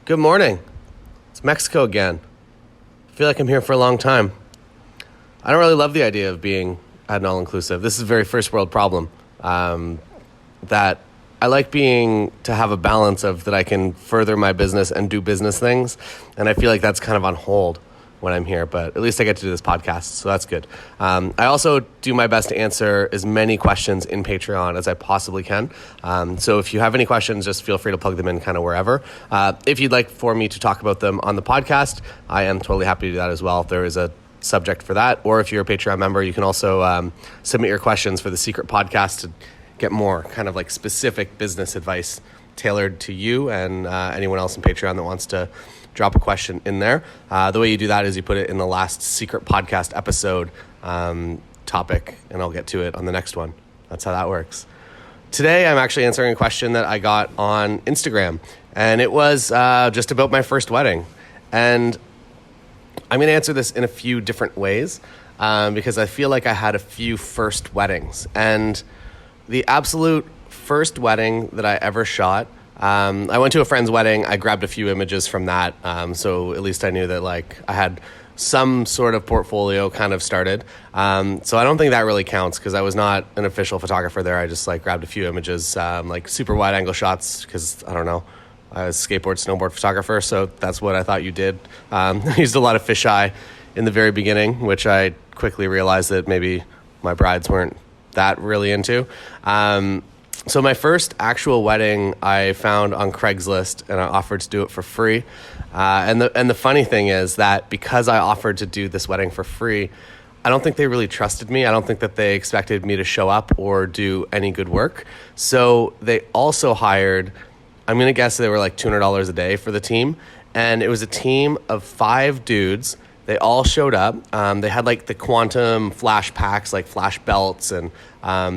Good morning. It's Mexico again. I feel like I'm here for a long time. I don't really love the idea of being at an all-inclusive. This is a very first world problem. That I like being to have a balance of that I can further my business and do business things. And I feel like that's kind of on hold when I'm here, but at least I get to do this podcast, so that's good. I also do my best to answer as many questions in Patreon as I possibly can. So if you have any questions, just feel free to plug them in kind of wherever. If you'd like for me to talk about them on the podcast, I am totally happy to do that as well if there is a subject for that. Or if you're a Patreon member, you can also submit your questions for the secret podcast to get more kind of like specific business advice tailored to you and anyone else in Patreon that wants to drop a question in there. The way you do that is you put it in the last secret podcast episode topic, and I'll get to it on the next one. That's how that works. Today, I'm actually answering a question that I got on Instagram, and it was just about my first wedding. And I'm going to answer this in a few different ways because I feel like I had a few first weddings. And the absolute first wedding that I ever shot, I went to a friend's wedding. I grabbed a few images from that. So at least I knew that like I had some sort of portfolio kind of started. So I don't think that really counts because I was not an official photographer there. I just like grabbed a few images, like super wide angle shots because I don't know. I was a skateboard, snowboard photographer. So that's what I thought you did. I used a lot of fisheye in the very beginning, which I quickly realized that maybe my brides weren't that really into. So my first actual wedding I found on Craigslist, and I offered to do it for free. And the funny thing is that because I offered to do this wedding for free, I don't think they really trusted me. I don't think that they expected me to show up or do any good work. So they also hired, I'm going to guess they were like $200 a day for the team. And it was a team of 5 dudes. They all showed up. They had like the quantum flash packs, like flash belts, and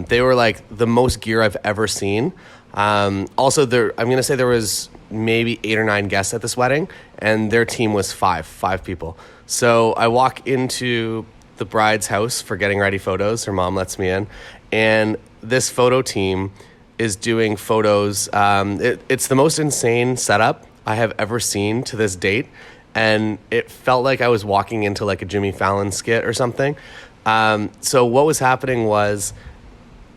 they were like the most gear I've ever seen. Also, I'm going to say there was maybe 8 or 9 guests at this wedding, and their team was 5 people. So I walk into the bride's house for getting ready photos. Her mom lets me in, and this photo team is doing photos. It's the most insane setup I have ever seen to this date. And it felt like I was walking into like a Jimmy Fallon skit or something. So what was happening was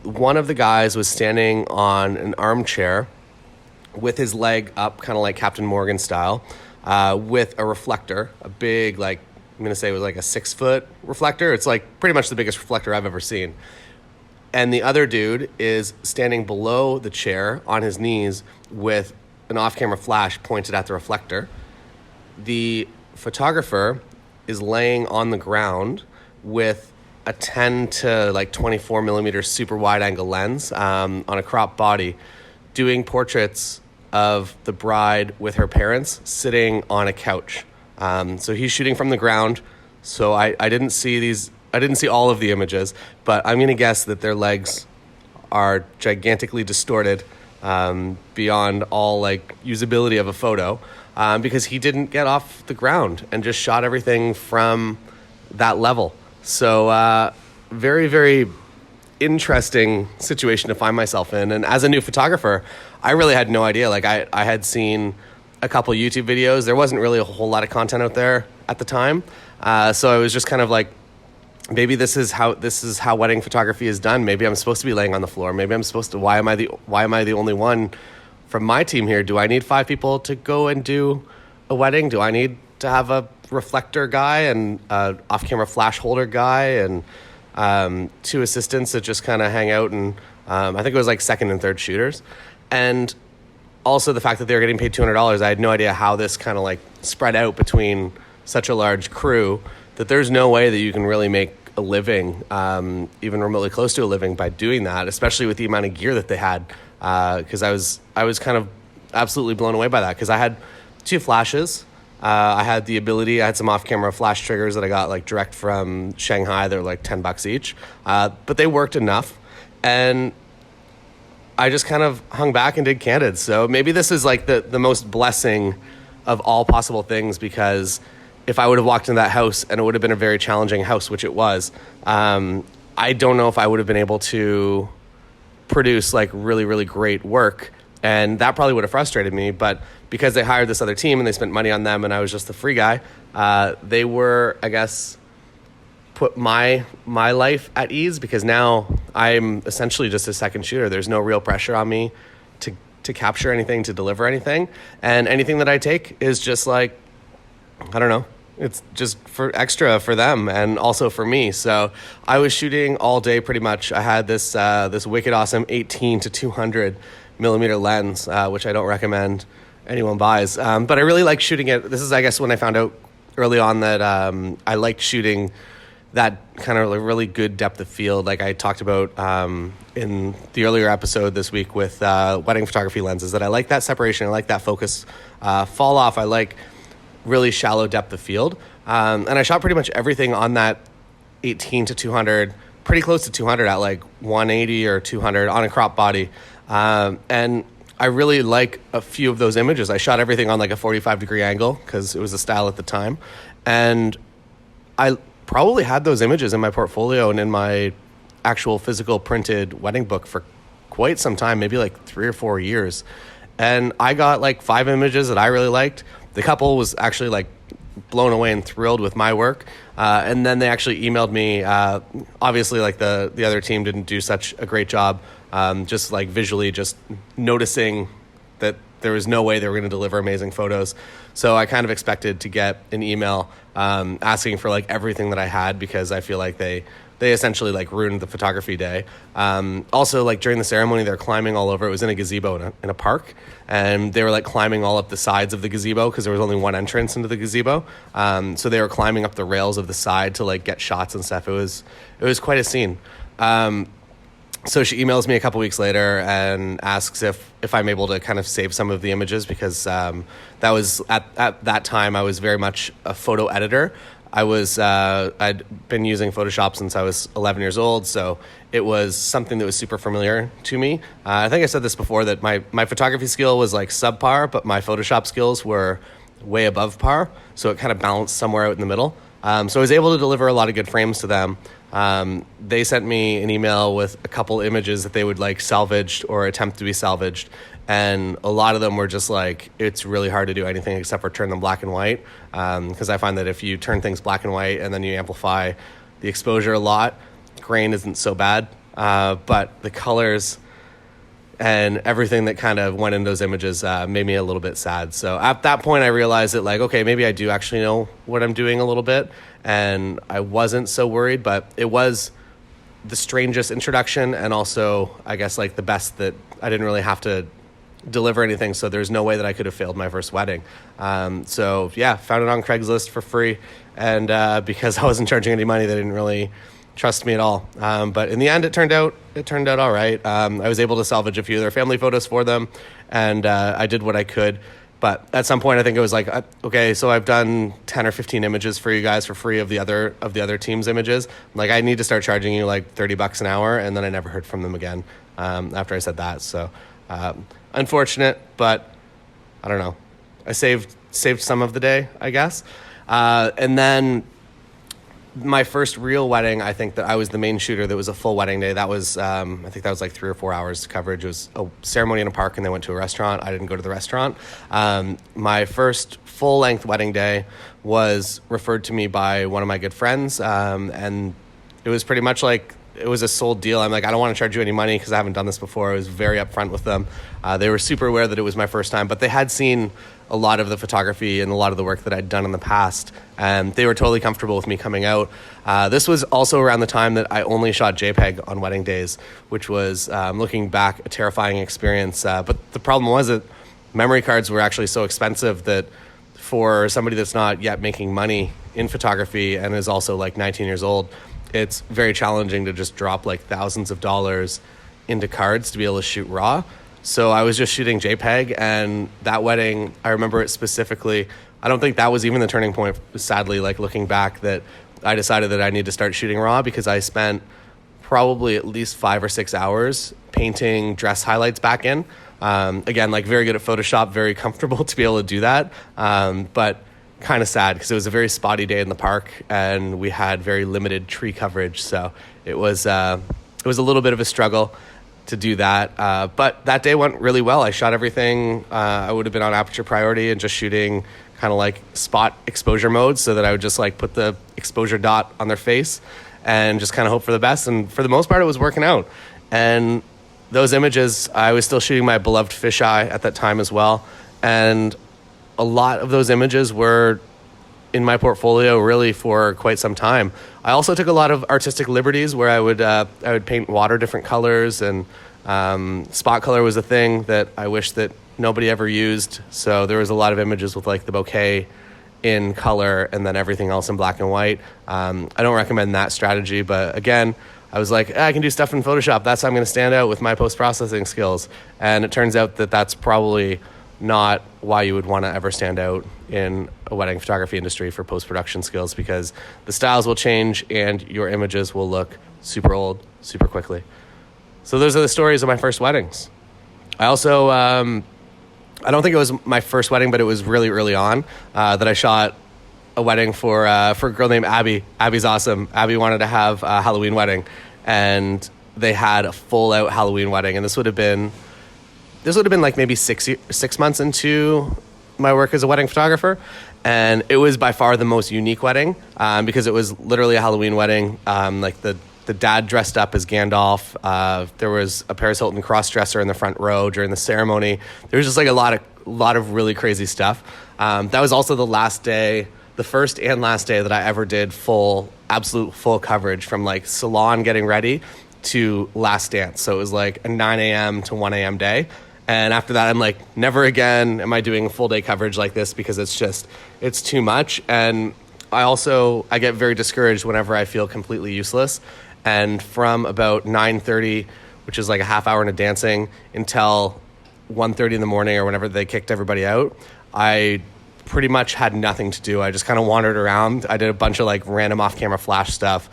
one of the guys was standing on an armchair with his leg up, kind of like Captain Morgan style, with a reflector, a big, like, I'm going to say it was like a 6-foot reflector. It's like pretty much the biggest reflector I've ever seen. And the other dude is standing below the chair on his knees with an off-camera flash pointed at the reflector. The photographer is laying on the ground with a 10 to like 24 millimeter super wide angle lens on a cropped body, doing portraits of the bride with her parents sitting on a couch. So he's shooting from the ground. So I didn't see all of the images, but I'm going to guess that their legs are gigantically distorted beyond all like usability of a photo. Because he didn't get off the ground and just shot everything from that level. So very, very interesting situation to find myself in. And as a new photographer, I really had no idea. Like I had seen a couple YouTube videos. There wasn't really a whole lot of content out there at the time. So I was just kind of like, maybe this is how wedding photography is done. Maybe I'm supposed to be laying on the floor. Maybe I'm supposed to, why am I the only one from my team here? Do I need 5 people to go and do a wedding? Do I need to have a reflector guy and off-camera flash holder guy and 2 assistants that just kind of hang out and I think it was like second and third shooters? And also the fact that they were getting paid $200, I had no idea how this kind of like spread out between such a large crew that there's no way that you can really make a living, even remotely close to a living by doing that, especially with the amount of gear that they had. Because I was kind of absolutely blown away by that because I had 2 flashes. I had some off-camera flash triggers that I got like direct from Shanghai. They're like $10 each, but they worked enough. And I just kind of hung back and did candid. So maybe this is like the most blessing of all possible things, because if I would have walked into that house and it would have been a very challenging house, which it was, I don't know if I would have been able to produce like really, really great work. And that probably would have frustrated me. But because they hired this other team and they spent money on them and I was just the free guy, they were, I guess, put my life at ease, because now I'm essentially just a second shooter. There's no real pressure on me to capture anything, to deliver anything. And anything that I take is just like, I don't know, it's just for extra for them and also for me. So I was shooting all day pretty much. I had this wicked awesome 18 to 200 millimeter lens, which I don't recommend anyone buys. But I really like shooting it. This is, I guess, when I found out early on that I liked shooting that kind of like really good depth of field, like I talked about in the earlier episode this week with wedding photography lenses, that I like that separation, I like that focus fall off, I like really shallow depth of field. And I shot pretty much everything on that 18 to 200, pretty close to 200 at like 180 or 200 on a crop body. And I really like a few of those images. I shot everything on like a 45-degree angle because it was the style at the time. And I probably had those images in my portfolio and in my actual physical printed wedding book for quite some time, maybe like 3 or 4 years. And I got like 5 images that I really liked. The couple was actually like blown away and thrilled with my work. And then they actually emailed me. Obviously, like the other team didn't do such a great job, just like visually just noticing that there was no way they were going to deliver amazing photos. So I kind of expected to get an email asking for like everything that I had, because I feel like they essentially like ruined the photography day. Also, like during the ceremony, they're climbing all over. It was in a gazebo in a park, and they were like climbing all up the sides of the gazebo because there was only one entrance into the gazebo. So they were climbing up the rails of the side to like get shots and stuff. It was quite a scene. So she emails me a couple weeks later and asks if I'm able to kind of save some of the images, because that was at that time I was very much a photo editor. I'd been using Photoshop since I was 11 years old, so it was something that was super familiar to me. I think I said this before, that my photography skill was like subpar, but my Photoshop skills were way above par, so it kind of balanced somewhere out in the middle. So I was able to deliver a lot of good frames to them. They sent me an email with a couple images that they would like salvaged or attempt to be salvaged. And a lot of them were just like, it's really hard to do anything except for turn them black and white. Because I find that if you turn things black and white and then you amplify the exposure a lot, grain isn't so bad. But the colors and everything that kind of went in those images made me a little bit sad. So at that point, I realized that like, okay, maybe I do actually know what I'm doing a little bit. And I wasn't so worried, but it was the strangest introduction, and also, I guess, like the best that I didn't really have to deliver anything, so there's no way that I could have failed my first wedding. So yeah, found it on Craigslist for free, and because I wasn't charging any money, they didn't really trust me at all. But in the end, it turned out all right. I was able to salvage a few of their family photos for them, and I did what I could. But at some point, I think it was like, okay, so I've done 10 or 15 images for you guys for free of the other team's images. Like, I need to start charging you like $30 an hour, and then I never heard from them again after I said that. So unfortunate, but I don't know. I saved some of the day, I guess. And then my first real wedding, I think that I was the main shooter. That was a full wedding day. That was, I think that was like 3 or 4 hours coverage. It was a ceremony in a park, and they went to a restaurant. I didn't go to the restaurant. My first full-length wedding day was referred to me by one of my good friends, and it was pretty much like, it was a sold deal. I'm like, I don't want to charge you any money because I haven't done this before. I was very upfront with them. They were super aware that it was my first time, but they had seen a lot of the photography and a lot of the work that I'd done in the past, and they were totally comfortable with me coming out. This was also around the time that I only shot JPEG on wedding days, which was, looking back, a terrifying experience. But the problem was that memory cards were actually so expensive that for somebody that's not yet making money in photography and is also like 19 years old, it's very challenging to just drop like thousands of dollars into cards to be able to shoot RAW. So I was just shooting JPEG, and that wedding, I remember it specifically. I don't think that was even the turning point, sadly, like looking back, that I decided that I need to start shooting RAW, because I spent probably at least 5 or 6 hours painting dress highlights back in. Again, like very good at Photoshop, very comfortable to be able to do that. But kind of sad because it was a very spotty day in the park, and we had very limited tree coverage. So it was a little bit of a struggle to do that. But that day went really well. I shot everything. I would have been on aperture priority and just shooting kind of like spot exposure mode, so that I would just like put the exposure dot on their face and just kind of hope for the best. And for the most part, it was working out. And those images, I was still shooting my beloved fisheye at that time as well. And a lot of those images were in my portfolio really for quite some time. I also took a lot of artistic liberties where I would paint water different colors, and spot color was a thing that I wish that nobody ever used. So there was a lot of images with like the bokeh in color and then everything else in black and white. I don't recommend that strategy, but again, I was like, I can do stuff in Photoshop. That's how I'm going to stand out with my post-processing skills. And it turns out that that's probably not why you would want to ever stand out in a wedding photography industry for post-production skills, because the styles will change and your images will look super old super quickly. So those are the stories of my first weddings. I also, I don't think it was my first wedding, but it was really early on that I shot a wedding for a girl named Abby. Abby's awesome. Abby wanted to have a Halloween wedding, and they had a full out Halloween wedding. And this would have been like maybe 6 months into my work as a wedding photographer. And it was by far the most unique wedding because it was literally a Halloween wedding. Like the dad dressed up as Gandalf. There was a Paris Hilton cross-dresser in the front row during the ceremony. There was just like a lot of really crazy stuff. That was also the first and last day that I ever did absolute full coverage, from like salon getting ready to last dance. So it was like a 9 a.m. to 1 a.m. day. And after that, I'm like, never again am I doing full day coverage like this, because it's too much. And I get very discouraged whenever I feel completely useless. And from about 9:30, which is like a half hour into dancing, until 1:30 in the morning or whenever they kicked everybody out, I pretty much had nothing to do. I just kind of wandered around. I did a bunch of like random off-camera flash stuff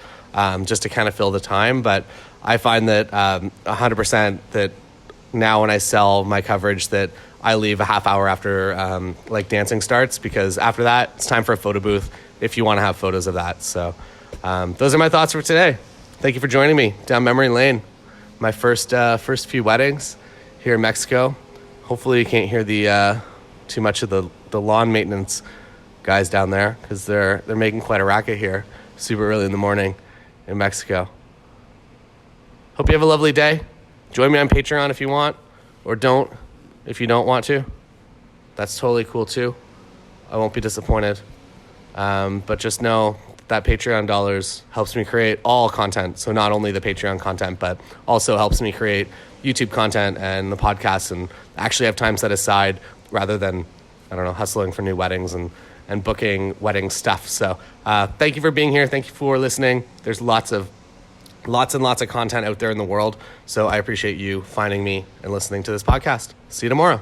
just to kind of fill the time. But I find that 100% that now when I sell my coverage, that I leave a half hour after like dancing starts, because after that it's time for a photo booth if you want to have photos of that. So those are my thoughts for today. Thank you for joining me down memory lane. My first few weddings here in Mexico. Hopefully you can't hear the too much of the lawn maintenance guys down there, because they're making quite a racket here super early in the morning in Mexico. Hope you have a lovely day. Join me on Patreon if you want, or don't if you don't want to. That's totally cool too. I won't be disappointed. But just know that Patreon dollars helps me create all content. So not only the Patreon content, but also helps me create YouTube content and the podcast, and actually have time set aside rather than, hustling for new weddings and booking wedding stuff. So thank you for being here. Thank you for listening. There's lots and lots of content out there in the world. So I appreciate you finding me and listening to this podcast. See you tomorrow.